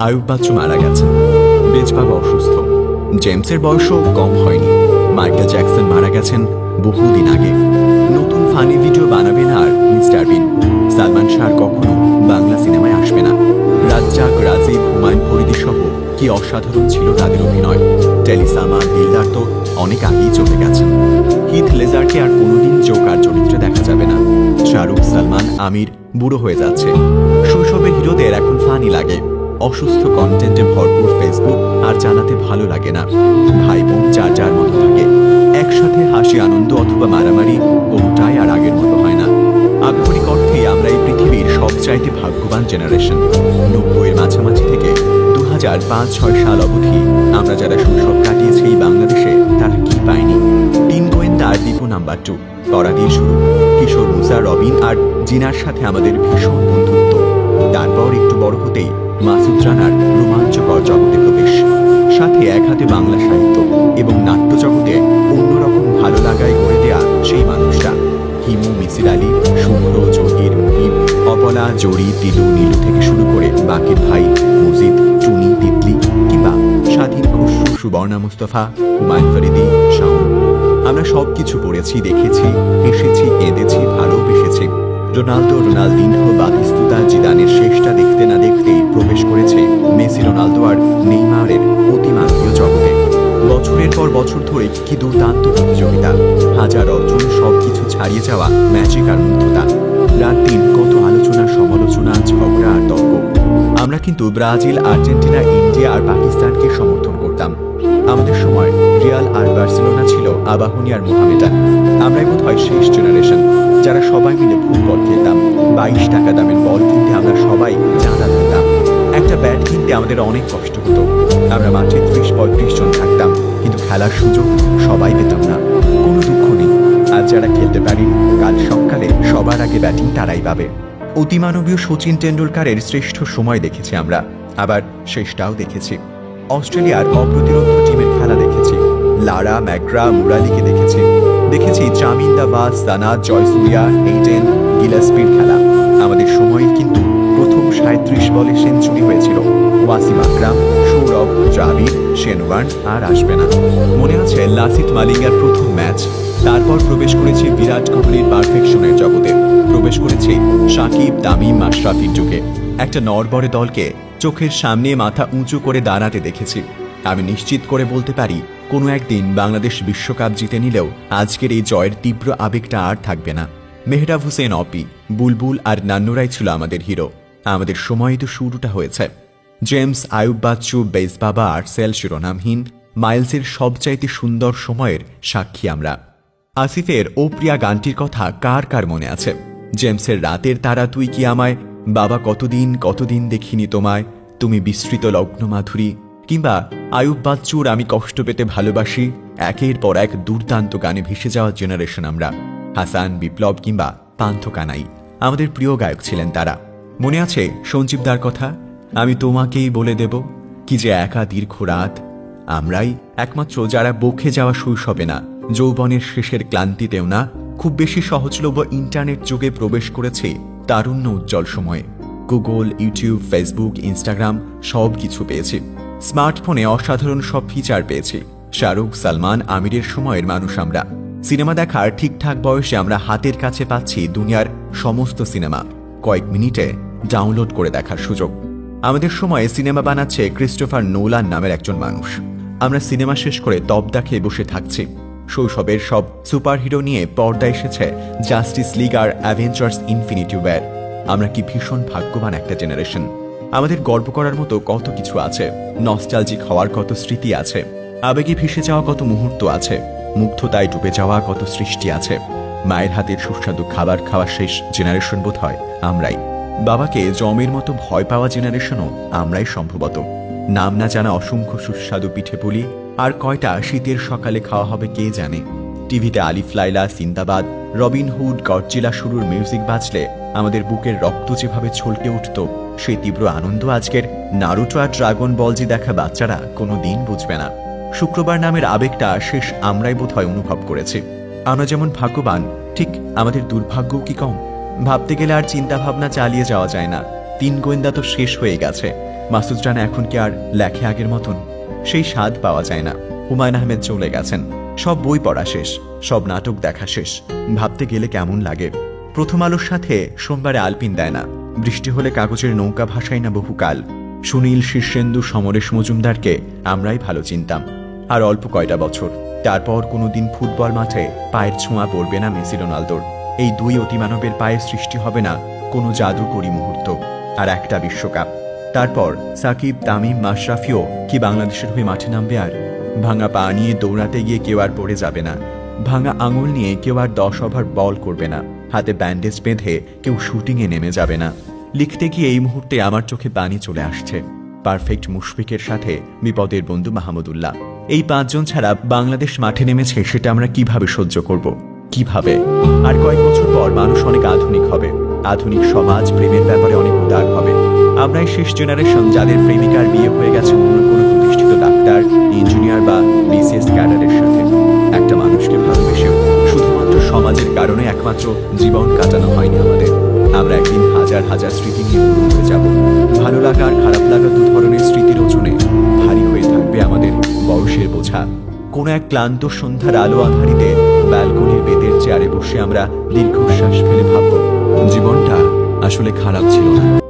আয়ুব বাচ্চু মারা গেছেন, বেজবাবা অসুস্থ, জেমসের বয়সও কম হয়নি, মাইকেল জ্যাকসন মারা গেছেন বহুদিন আগে। নতুন ফানি ভিডিও বানাবে না আর মিস্টার বিন। সালমান শাহ কখনো বাংলা সিনেমায় আসবে না। রাজ্জাক, রাজীব, হুমায়ুন ফরিদি সহ কি অসাধারণ ছিল তাদের অভিনয়। টেলিসামা, দিলদার তো অনেক আগেই চলে গেছেন। হিথ লেজারকে আর কোনোদিন জোকার চরিত্রে দেখা যাবে না। শাহরুখ, সালমান, আমির বুড়ো হয়ে যাচ্ছে। শৈশবের হিরোদের এখন ফানি লাগে। অসুস্থ কন্টেন্টে ভরপুর ফেসবুক আর চালাতে ভালো লাগে না। ভাই বোন যার যার মতো থাকে, একসাথে হাসি, আনন্দ অথবা মারামারি কোনোটাই আর আগের মতো হয় না। আক্ষরিক অর্থেই আমরা এই পৃথিবীর সবচাইতে ভাগ্যবান জেনারেশন। 90-এর মাঝামাঝি থেকে 2005-06 সাল অবধি আমরা যারা শৈশব কাটিয়েছি এই বাংলাদেশে, তারা কি পায়নি? তিন গোয়েন্দা আর দীপু নাম্বার 2 করা দিয়ে শুরু। কিশোর, মুসা, রবিন আর জিনার সাথে আমাদের ভীষণ বন্ধুত্ব। তারপর একটু বড় হতেই মাসুদ রানার রোমাঞ্চকর জগতে প্রবেশ, সাথে এক হাতে বাংলা সাহিত্য এবং নাট্য জগতে অন্যরকম ভালো লাগায় গড়ে দেয়া সেই মানুষটা। হিমু, মিসির আলী, শুভ্র, জহির, মুহিব, অপলা, জরি, তিলু, নীলু থেকে শুরু করে বাকের ভাই, মজিদ, টুনি, তিতলি কিংবা স্বাধীন, খুশরু, সুবর্ণা, মুস্তফা, হুমায়ুন ফরিদি, শাওন। আমরা সব কিছু পড়েছি, দেখেছি, হেসেছি, কেঁদেছি, ভালোবেসেছি। রোনালদো, রোনালদিনহো, বাতিস্তুতা, জিদানের শেষটা দেখতে না দেখতেই প্রবেশ করেছে মেসি, রোনালদো আর নেইমারের অতিমানবীয় জগতে। বছরের পর বছর ধরে কি দুর্দান্ত প্রতিযোগিতা, হাজার অর্জন, সবকিছু ছাড়িয়ে যাওয়া ম্যাজিক আর মুগ্ধতা। রাত দিন কত আলোচনা, সমালোচনা, ঝগড়া আর তর্ক। আমরা কিন্তু ব্রাজিল, আর্জেন্টিনা, ইন্ডিয়া আর পাকিস্তানকে সমর্থন করতাম। আমাদের সময় রিয়াল আর বার্সেলোনা ছিল আবাহনী আর মোহামেডান। আমরাই বোধহয় শেষ জেনারেশন যারা সবাই মিলে ফুটবল খেলতাম। 22 টাকা দামের বল কিনতে আমরা সবাই চাঁদা দিতাম। একটা ব্যাট কিনতে আমাদের অনেক কষ্ট হতো। আমরা মাঠে 30-35 জন থাকতাম, কিন্তু খেলার সুযোগ সবাই পেতাম না। কোনো দুঃখ নেই, আজ যারা খেলতে পারি, কাল সকালে সবার আগে ব্যাটিং তারাই পাবে। অতিমানবীয় সচিন টেন্ডুলকারের শ্রেষ্ঠ সময় দেখেছি আমরা, আবার শেষটাও দেখেছি। অস্ট্রেলিয়ার অপ্রতিরোধ টিমের খেলা দেখেছি। লারা, ম্যাকগ্রা, মুরালিকে দেখেছি চামিন্দা, ভাস, সানাদ, জয়সুরিয়া, এইডেন, গিলাসপির খেলা। আমাদের সময় কিন্তু প্রথম 37 বলে সেঞ্চুরি হয়েছিল ওয়াসিম আকরাম, সৌরভ, দ্রাবিড়, শেনওয়ার্ন আর আসবে না। মনে আছে লাসিথ মালিঙ্গার প্রথম ম্যাচ। তারপর প্রবেশ করেছি বিরাট কোহলির পারফেকশনের জগতে। প্রবেশ করেছি সাকিব, তামিম, মাশরাফির যুগে। একটা নড়বড়ে দলকে চোখের সামনে মাথা উঁচু করে দাঁড়াতে দেখেছি। আমি নিশ্চিত করে বলতে পারি, কোনো একদিন বাংলাদেশ বিশ্বকাপ জিতে নিলেও আজকের এই জয়ের তীব্র আবেগটা আর থাকবে না। মেহরাব হোসেন, অপি, বুলবুল আর নান্নুরাই ছিল আমাদের হিরো। আমাদের সময় তো শুরুটা হয়েছে। জেমস, আয়ুব বাচ্চু, বেজবাবা, আর্সেল, শিরোনামহীন, মাইলসের সবচাইতে সুন্দর সময়ের সাক্ষী আমরা। আসিফের ও প্রিয়া গানটির কথা কার কার মনে আছে? জেমসের রাতের তারা তুই কি আমায়, বাবা কতদিন দেখিনি তোমায়, তুমি বিস্তৃত লগ্ন মাধুরী, কিংবা আয়ুব বাচ্চুর আমি কষ্ট পেতে ভালোবাসি। একের পর এক দুর্দান্ত গানে ভেসে যাওয়া জেনারেশন আমরা। হাসান, বিপ্লব কিংবা পান্থ কানাই আমাদের প্রিয় গায়ক ছিলেন তারা। মনে আছে সঞ্জীবদার কথা, আমি তোমাকেই বলে দেব, কি যে একা দীর্ঘ রাত। আমরাই একমাত্র যারা বকে যাওয়া শৈশবে না, যৌবনের শেষের ক্লান্তিতেও না, খুব বেশি সহজলভ্য ইন্টারনেট যুগে প্রবেশ করেছে তারুণ্য উজ্জ্বল সময়ে। গুগল, ইউটিউব, ফেসবুক, ইনস্টাগ্রাম সব কিছু পেয়েছি। স্মার্টফোনে অসাধারণ সব ফিচার পেয়েছি। শাহরুখ, সালমান, আমিরের সময়ের মানুষ আমরা। সিনেমা দেখার ঠিকঠাক বয়সে আমরা হাতের কাছে পাচ্ছি দুনিয়ার সমস্ত সিনেমা, কয়েক মিনিটে ডাউনলোড করে দেখার সুযোগ। আমাদের সময়ে সিনেমা বানাচ্ছে ক্রিস্টোফার নোলান নামের একজন মানুষ। আমরা সিনেমা শেষ করে তবদা খেয়ে বসে থাকছি। শৈশবের সব সুপারহিরো নিয়ে পর্দায় এসেছে জাস্টিস লিগ আর অ্যাভেঞ্জার্স ইনফিনিটি ওয়্যার। আমরা কি ভীষণ ভাগ্যবান একটা জেনারেশন। আমাদের গর্ব করার মতো কত কিছু আছে, নস্টালজিক হওয়ার কত স্মৃতি আছে, আবেগে ভেসে যাওয়া কত মুহূর্ত আছে, মুগ্ধতায় ডুবে যাওয়া কত সৃষ্টি আছে। মায়ের হাতের সুস্বাদু খাবার খাওয়া শেষ জেনারেশন বোধ হয় আমরাই। বাবাকে জমের মতো ভয় পাওয়া জেনারেশনও আমরাই সম্ভবত। নাম না জানা অসংখ্য সুস্বাদু পিঠে পুলি আর কয়টা শীতের সকালে খাওয়া হবে কে জানে। টিভিতে আলিফ লায়লা, সিন্দাবাদ, রবিনহুড, গডজিলা শুরুর মিউজিক বাজলে আমাদের বুকের রক্ত যেভাবে ছলকে উঠত, সেই তীব্র আনন্দ আজকের নারুটো আর ড্রাগন বলজি দেখা বাচ্চারা কোনো দিন বুঝবে না। শুক্রবার নামের আবেগটা শেষ আমরাই বোধহয় অনুভব করেছি। আমরা যেমন ভাগ্যবান, ঠিক আমাদের দুর্ভাগ্যও কি কম? ভাবতে গেলে আর চিন্তা ভাবনা চালিয়ে যাওয়া যায় না। তিন গোয়েন্দা তো শেষ হয়ে গেছে। মাসুদ রানা এখন কি আর লেখে আগের মতন? সেই স্বাদ পাওয়া যায় না। হুমায়ুন আহমেদ চলে গেছেন, সব বই পড়া শেষ, সব নাটক দেখা শেষ। ভাবতে গেলে কেমন লাগে। প্রথম আলোর সাথে সোমবারে আলপিন দেয় না, বৃষ্টি হলে কাগজের নৌকা ভাসাই না বহুকাল। সুনীল, শীর্ষেন্দু, সমরেশ মজুমদারকে আমরাই ভালো চিনতাম। আর অল্প কয়টা বছর, তারপর কোনোদিন ফুটবল মাঠে পায়ের ছোঁয়া পড়বে না মেসি রোনালদোর। এই দুই অতিমানবের পায়ে সৃষ্টি হবে না কোনো জাদুকরী মুহূর্ত। আর একটা বিশ্বকাপ, তারপর সাকিব, তামিম, মাশরাফিও কি বাংলাদেশের হয়ে মাঠে নামবে? আর ভাঙা পা নিয়ে দৌড়াতে গিয়ে কেউ আর পড়ে যাবে না। ভাঙা আঙুল নিয়ে কেউ আর 10 ওভার বল করবে না। হাতে ব্যান্ডেজ বেঁধে কেউ শুটিংয়ে নেমে যাবে না। লিখতে গিয়ে এই মুহূর্তে আমার চোখে পানি চলে আসছে। পারফেক্ট মুশফিকের সাথে বিপদের বন্ধু মাহমুদুল্লাহ, এই 5 জন ছাড়া বাংলাদেশ মাঠে নেমেছে, সেটা আমরা কিভাবে সহ্য করব? কিভাবে? আর কয়েক বছর পর মানুষ অনেক আধুনিক হবে, আধুনিক সমাজ প্রেমের ব্যাপারে অনেক উদার হবে। আমরাই শেষ জেনারেশন যাদের প্রেমিকার বিয়ে হয়ে গেছে অন্য কোনো প্রতিষ্ঠিত ডাক্তার, ইঞ্জিনিয়ার বা বিসিএস ক্যাডারের সাথে। একটা মানুষকে ভালোবেসেও শুধুমাত্র সমাজের কারণে একমাত্র জীবন কাটানো হয়নি আমাদের। আমরা একদিন হাজার হাজার স্মৃতি নিয়ে পূরণ হয়ে যাব। ভালো লাগা আর খারাপ লাগা দু ধরনের স্মৃতির ওজনে ভারী হয়ে থাকবে আমাদের বয়সের বোঝা। কোনো এক ক্লান্ত সন্ধ্যার আলো আধারিতে ব্যালকনির বেতের চেয়ারে বসে আমরা দীর্ঘশ্বাস ফেলে ভাবব, জীবনটা আসলে খারাপ ছিল না।